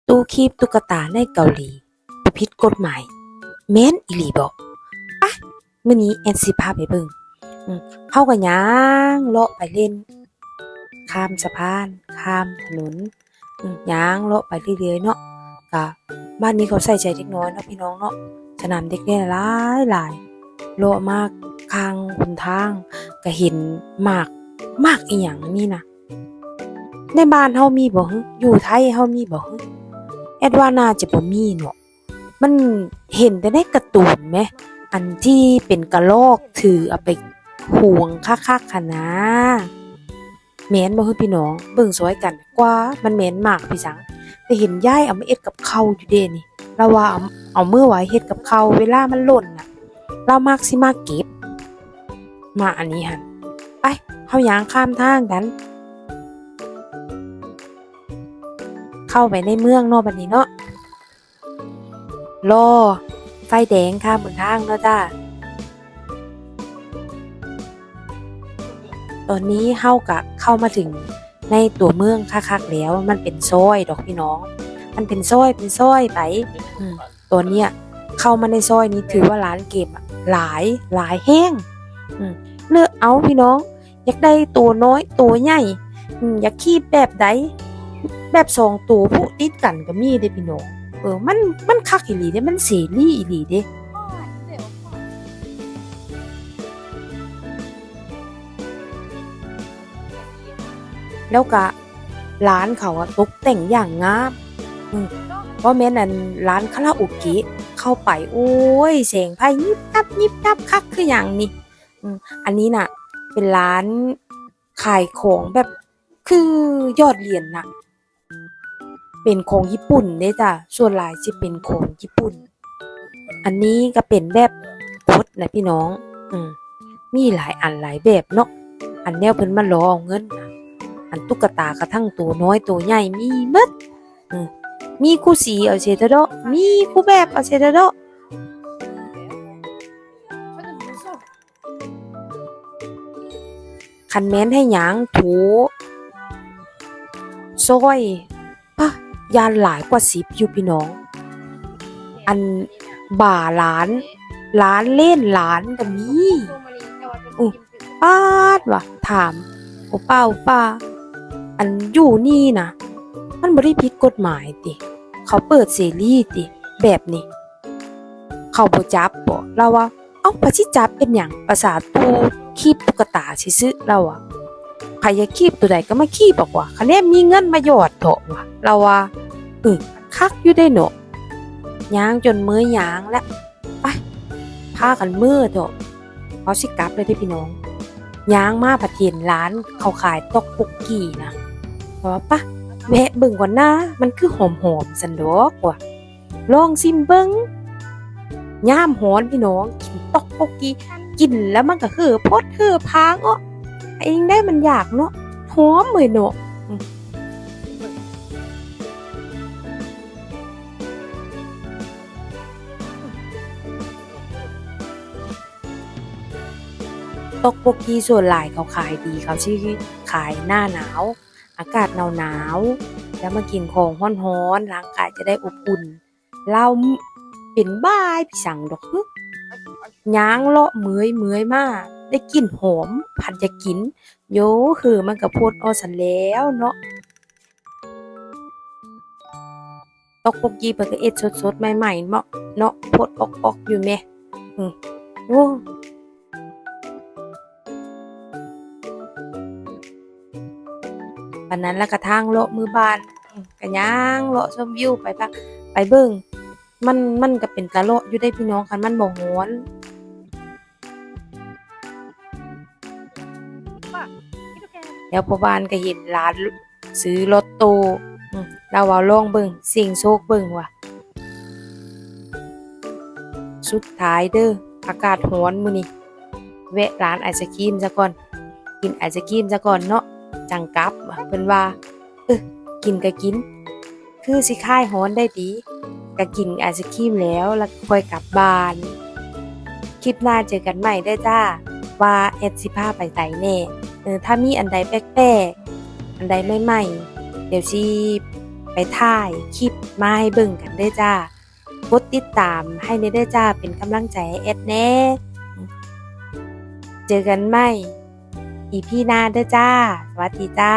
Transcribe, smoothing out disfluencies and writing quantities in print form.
ตู้คีบตุ๊กตาในเกาหลีบ่ผิดกฎหมายแม่นอีหลีบ่อะมื้อนี้แอนสิพาไปเบิ่งอือเฮาก็ย่างเลาะไปเล่นข้ามสะพานข้ามถนนย่างเลาะไปเรื่อยๆเนาะก็บ้านนี้เขาใส่ใจเด็กน้อยเนาะพี่น้องเนาะสนามเด็กเล่นหลายๆเลาะมาข้างหนทางก็เห็นหมากอีหยังนี่นะในบ้านเฮามีบ่ฮึอยู่ไทยเฮามีบ่ฮึ แอดว่าน่าจะบ่มีเนาะมันเห็นแต่ในการ์ตูนแหมอันที่เป็นกะรอกถือเอาไปหวงคักๆหั้นนะแม่นบ่คือพี่น้องเบิ่งซอยกันกว่ามันแม่นมากพี่จังแต่เห็นยายเอามาเอ็ดกับข้าวอยู่เด้นี่เราว่าเอามื้อไว้เฮ็ดกับข้าวเวลามันหล่นน่ะเรามักสิมาเก็บมาอันนี้หั่นไปเฮาย่างข้ามทางกันเข้าไปในเมืองเนาะบัดนี้เนาะรอไฟแดงข้ามบนทางเนาะจ้าตอนนี้เฮาก็เข้ามาถึงในตัวเมืองคักๆแล้วมันเป็นซอยดอกพี่น้องมันเป็นซอยไปตอนเนี้ยเข้ามาในซอยนี้ถือว่าร้านเกมหลายแห้งเลือกเอาพี่น้องอยากได้ตัวน้อยตัวใหญ่อยากขี่แบบใดแบบ2ตัวผู้ติดกันก็มีเด้พี่น้องมันคักอีหลีเด้มันเสรีอีหลีเด้แล้วก็ร้านเขาตกแต่งอย่างงามบ่แม่นอันร้านคาราโอเกะเข้าไปโอ้ยแสงไฟยิบยับคักคือหยังนี่อันนี้น่ะเป็นร้านขายของแบบคือยอดเหรียญน่ะเป็นของญี่ปุ่นเด้จ้ะส่วนหลายสิเป็นของญี่ปุ่นอันนี้ก็เป็นแบบกดนะพี่น้องมีหลายอันหลายแบบเนาะอันแนวเพิ่นมาหลอกเอาเงินนะอันตุ๊กตากระทั่งตัวน้อยตัวใหญ่มีเบิดมีคู่สีเอาเซตโดมีคู่แบบเอาเซตโดคันแม้นให้หยังถูซอยปะยานหลายกว่า10อยู่พี่น้องอันบ่าล้านเล่นล้านก็มีป้าดว่ะถามโอป้าอันอยู่นี่นะมันบ่ได้ผิดกฎหมายติเขาเปิดเสรีติแบบนี้เขาบ่จับบ่เราว่าเอ้าพระสิจับเป็นหยังประสาทตูคีบตุ๊กตาซื่อๆเราอะใครอยากคีบตัวใดก็มาคีบบอกว่าคะแนนมีเงินมาหยอดเถาะว่ะเราว่าคักอยู่ได้เนาะย่างจนมื้อยางแล้วไปพากันมื้อเถาะเขาสิกลับเลยเด้อพี่น้องย่างมาผัดเห็นร้านเขาขายตอกปุกกี้นะว่าปะแวะเบิ่งก่อนนะมันคือหอมๆสันดอกว่ะลองซิมเบิ่งย่ามฮ้อนพี่น้องกินตอกปุกกี้กินแล้วมันก็คือพดคือพางอ้อเองได้มันอยากเนาะหอมเลยเนาะตอกโปกีส่วนหลายเขาขายดีเขาชื่อขายหน้าหนาวอากาศหนาวแล้วมากินของร้อนๆร่างกายจะได้อบอุ่นเราเป็นบ้ายพี่สั่งดอกย่างเลาะเมื่อยมาได้กลิ่นหอมผัดจะกินโยคือมันก็พดออสันแล้วเนาะตอกโปกีเพิ่นก็เอ็ดสดๆใหม่ๆเนาะพดออกๆอยู่แม่โอ้ปานนั้นแล้วก็ทางเลาะมือบ้านก็ย่างเลาะชมวิวไปเบิ่งมันก็เป็นตาเลาะอยู่ได้พี่น้องคันมันบ่ร้อนแล้วพ่อบ้านก็เห็นหลานซื้อลอตโตเราว่าลองเบิ่งเสี่ยงโชคเบิ่งว่ะสุดท้ายเด้ออากาศร้อนมื้อนี้แวะร้านไอศกรีมซะก่อนกินไอศกรีมซะก่อนเนาะจังกลับเพิ่นว่ากินก็กินคือสิคลายร้อนได้ดีก็กินไอศกรีมแล้วค่อยกลับบ้านคลิปหน้าเจอกันใหม่เด้อจ้าว่าแอดสิพาไปไสแน่ถ้ามีอันใดแปลกๆอันใดใหม่ๆเดี๋ยวสิ ไปถ่ายคลิปมาให้เบิ่งกันเด้อจ้ากดติดตามให้เด้อจ้าเป็นกำลังใจให้แอดแน่เจอกันใหม่ EP หน้าเด้อจ้าสวัสดีจ้า